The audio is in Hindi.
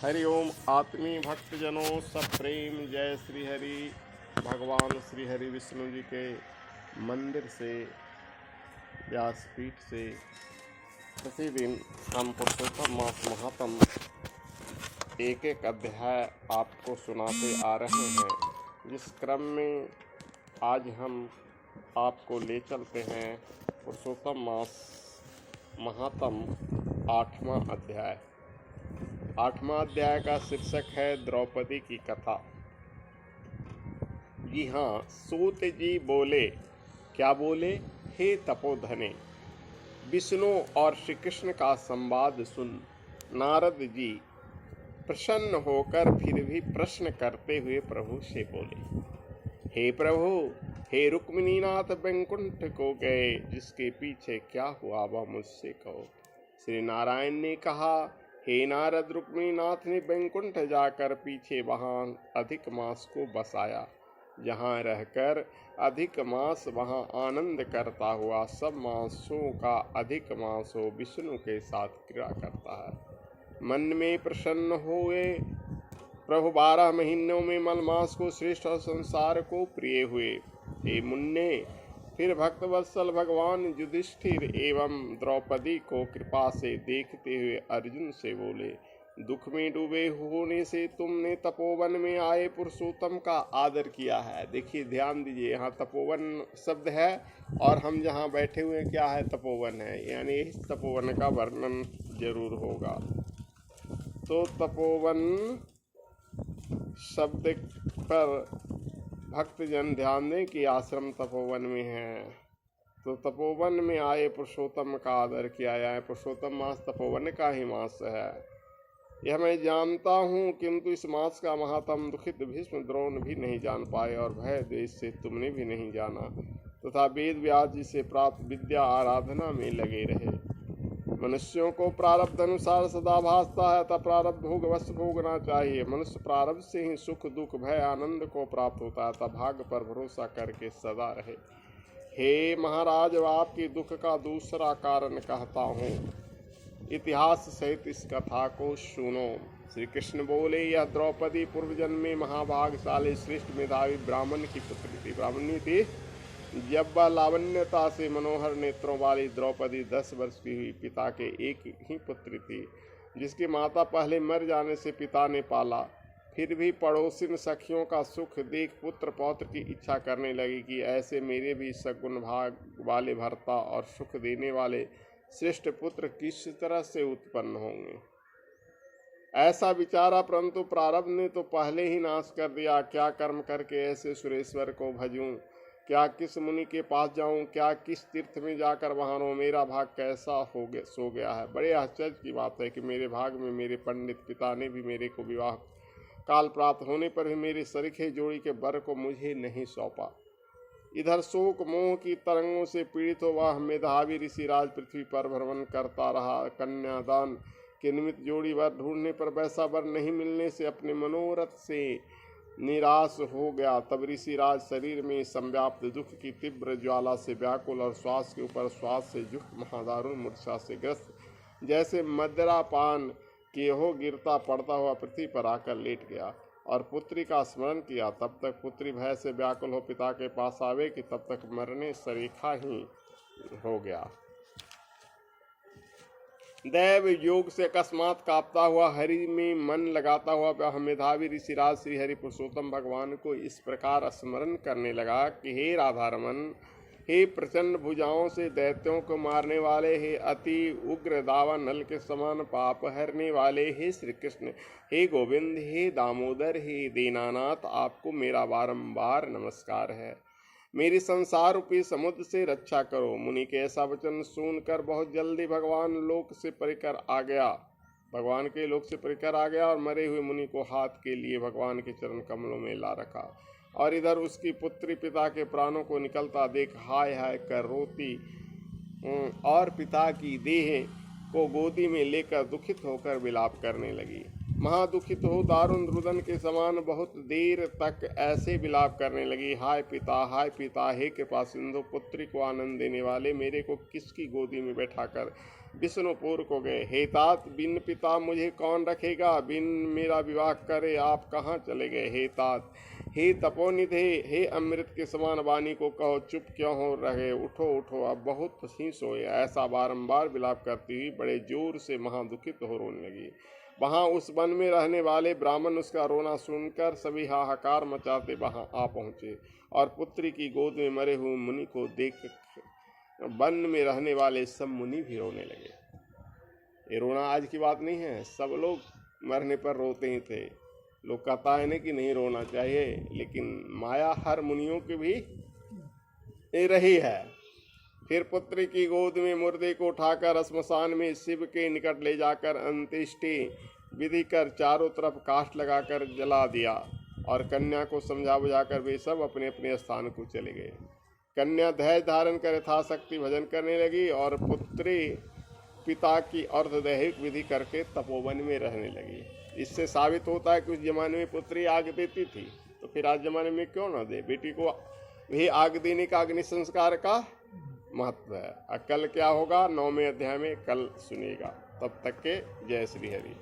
हरि ओम आत्मी भक्तजनों सब प्रेम जय श्री हरि। भगवान श्री हरि विष्णु जी के मंदिर से व्यासपीठ से प्रतिदिन हम पुरुषोत्तम मास महात्म एक एक अध्याय आपको सुनाते आ रहे हैं, जिस क्रम में आज हम आपको ले चलते हैं पुरुषोत्तम मास महात्म 8वां अध्याय। 8वां अध्याय का शीर्षक है द्रौपदी की कथा। जी हाँ, सूत जी बोले, क्या बोले? हे तपोधने, विष्णु और श्री कृष्ण का संवाद सुन। नारद जी प्रसन्न होकर फिर भी प्रश्न करते हुए प्रभु से बोले, हे प्रभु, हे रुक्मिणीनाथ वैकुंठ को गए, जिसके पीछे क्या हुआ वह मुझसे कहो। श्री नारायण ने कहा, हे नारद, रुक्मिणीनाथ ने वैकुंठ जाकर पीछे वहाँ अधिक मास को बसाया, जहाँ रहकर अधिक मास वहाँ आनंद करता हुआ सब मासों का अधिक मास हो विष्णु के साथ क्रीड़ा करता है। मन में प्रसन्न हुए प्रभु 12 महीनों में मलमास को श्रेष्ठ और संसार को प्रिय हुए। हे मुन्ने, फिर भक्तवत्सल भगवान युधिष्ठिर एवं द्रौपदी को कृपा से देखते हुए अर्जुन से बोले, दुख में डूबे होने से तुमने तपोवन में आए पुरुषोत्तम का आदर किया है। देखिए, ध्यान दीजिए, यहाँ तपोवन शब्द है और हम जहाँ बैठे हुए क्या है? तपोवन है, यानी इस तपोवन का वर्णन जरूर होगा। तो तपोवन शब्द पर भक्तजन ध्यान दें कि आश्रम तपोवन में है। तो तपोवन में आए पुरुषोत्तम का आदर किया जाए। पुरुषोत्तम मास तपोवन का ही मास है, यह मैं जानता हूँ, किंतु इस मास का महात्म दुखित भीष्म द्रोण भी नहीं जान पाए और भय देश से तुमने भी नहीं जाना, तथा वेद व्यास जी से प्राप्त विद्या आराधना में लगे रहे। मनुष्यों को प्रारब्ध अनुसार सदा भासता है, तब प्रारब्ध भोग अवश्य भोगना चाहिए। मनुष्य प्रारब्ध से ही सुख दुख भय आनंद को प्राप्त होता है, तब भाग्य पर भरोसा करके सदा रहे। हे महाराज, आपके दुख का दूसरा कारण कहता हूँ, इतिहास सहित इस कथा को सुनो। श्री कृष्ण बोले, यह द्रौपदी पूर्व जन्म में महाभागशाली श्रेष्ठ मेधावी ब्राह्मण की पुत्री थी। ब्राह्मणी थी। जब वह लावण्यता से मनोहर नेत्रों वाली द्रौपदी 10 वर्ष की हुई, पिता के एक ही पुत्री थी, जिसकी माता पहले मर जाने से पिता ने पाला। फिर भी पड़ोसिन सखियों का सुख देख पुत्र पौत्र की इच्छा करने लगी कि ऐसे मेरे भी सगुण भाग वाले भर्ता और सुख देने वाले श्रेष्ठ पुत्र किस तरह से उत्पन्न होंगे। ऐसा विचारा, परंतु प्रारब्ध ने तो पहले ही नाश कर दिया। क्या कर्म करके ऐसे सुरेश्वर को भजूं? क्या किस मुनि के पास जाऊं? क्या किस तीर्थ में जाकर वहां रहूं? मेरा भाग कैसा सो गया है। बड़े आश्चर्य की बात है कि मेरे भाग में मेरे पंडित पिता ने भी मेरे को विवाह काल प्राप्त होने पर भी मेरे सरीखे जोड़ी के वर को मुझे नहीं सौंपा। इधर शोक मोह की तरंगों से पीड़ित हो वह मेधावी ऋषिराज पृथ्वी पर भ्रमण करता रहा। कन्यादान के निमित्त जोड़ी वर ढूंढने पर वैसा वर नहीं मिलने से अपने मनोरथ से निराश हो गया। तब ऋषिराज शरीर में संव्याप्त दुख की तीव्र ज्वाला से व्याकुल और श्वास के ऊपर श्वास से युक्त महादारुण मूर्छा से ग्रस्त, जैसे मदिरा पान किए हो गिरता पड़ता हुआ पृथ्वी पर आकर लेट गया और पुत्री का स्मरण किया। तब तक पुत्री भय से व्याकुल हो पिता के पास आवे कि तब तक मरने सरीखा ही हो गया। दैव योग से अकस्मात कांपता हुआ हरि में मन लगाता हुआ वह मेधावी ऋषिराज श्री हरि पुरुषोत्तम भगवान को इस प्रकार स्मरण करने लगा कि हे राधारमन, हे प्रचंड भुजाओं से दैत्यों को मारने वाले, हे अति उग्र दावा नल के समान पाप हरने वाले, हे श्री कृष्ण, हे गोविंद, हे दामोदर, हे दीनानाथ, आपको मेरा बारंबार नमस्कार है। मेरी संसार रूपी समुद्र से रक्षा करो। मुनि के ऐसा वचन सुनकर बहुत जल्दी भगवान के लोक से परिकर आ गया और मरे हुए मुनि को हाथ के लिए भगवान के चरण कमलों में ला रखा और इधर उसकी पुत्री पिता के प्राणों को निकलता देख हाय हाय कर रोती और पिता की देह को गोदी में लेकर दुखित होकर विलाप करने लगी। महादुखित हो दारुण रुदन के समान बहुत देर तक ऐसे विलाप करने लगी। हाय पिता, हे कृपा सिंधु, पुत्री को आनंद देने वाले, मेरे को किसकी गोदी में बैठाकर विष्णुपुर को गए। हे तात, बिन पिता मुझे कौन रखेगा, बिन मेरा विवाह करे आप कहाँ चले गए। हे तात, हे तपोनिधे, हे अमृत के समान वाणी को कहो, चुप क्यों हो रहे, उठो उठो, अब बहुत ही सोए। ऐसा बारंबार विलाप करती हुई बड़े जोर से महादुखित हो रोने लगी। वहां उस वन में रहने वाले ब्राह्मण उसका रोना सुनकर सभी हाहाकार मचाते वहां आ पहुंचे और पुत्री की गोद में मरे हुए मुनि को देख वन में रहने वाले सब मुनि भी रोने लगे। ये रोना आज की बात नहीं है, सब लोग मरने पर रोते ही थे। लोग कहता है नहीं कि नहीं रोना चाहिए, लेकिन माया हर मुनियों की भी रही है। फिर पुत्री की गोद में मुर्दे को उठाकर श्मशान में शिव के निकट ले जाकर अंत्येष्टि विधि कर चारों तरफ काष्ठ लगाकर जला दिया और कन्या को समझा बुझाकर वे सब अपने अपने स्थान को चले गए। कन्या धैर्य धारण कर यथाशक्ति भजन करने लगी और पुत्री पिता की अर्धदैहिक विधि करके तपोवन में रहने लगी। इससे साबित होता है कि उस जमाने में पुत्री आग देती थी, तो फिर आज जमाने में क्यों ना दे। बेटी को भी आग देने का अग्नि संस्कार का महत्व है। कल क्या होगा 9वें अध्याय में कल सुनिएगा। तब तक के जय श्री हरि।